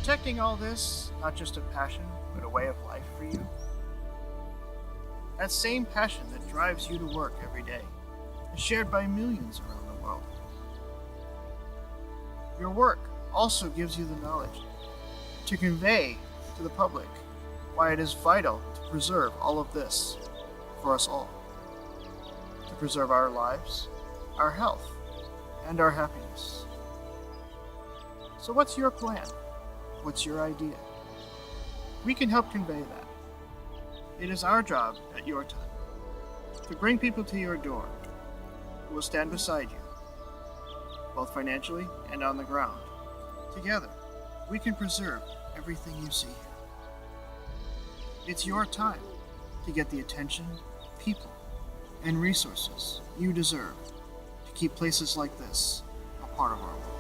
protecting all this not just a passion, but a way of life for you? That same passion that drives you to work every day is shared by millions around the world. Your work also gives you the knowledge to convey to the public why it is vital to preserve all of this for us all, to preserve our lives, our health, and our happiness. So what's your plan? What's your idea? We can help convey that. It is our job at your time to bring people to your door who will stand beside you, both financially and on the ground. Together, we can preserve everything you see here. It's your time to get the attention, people, and resources you deserve to keep places like this a part of our world.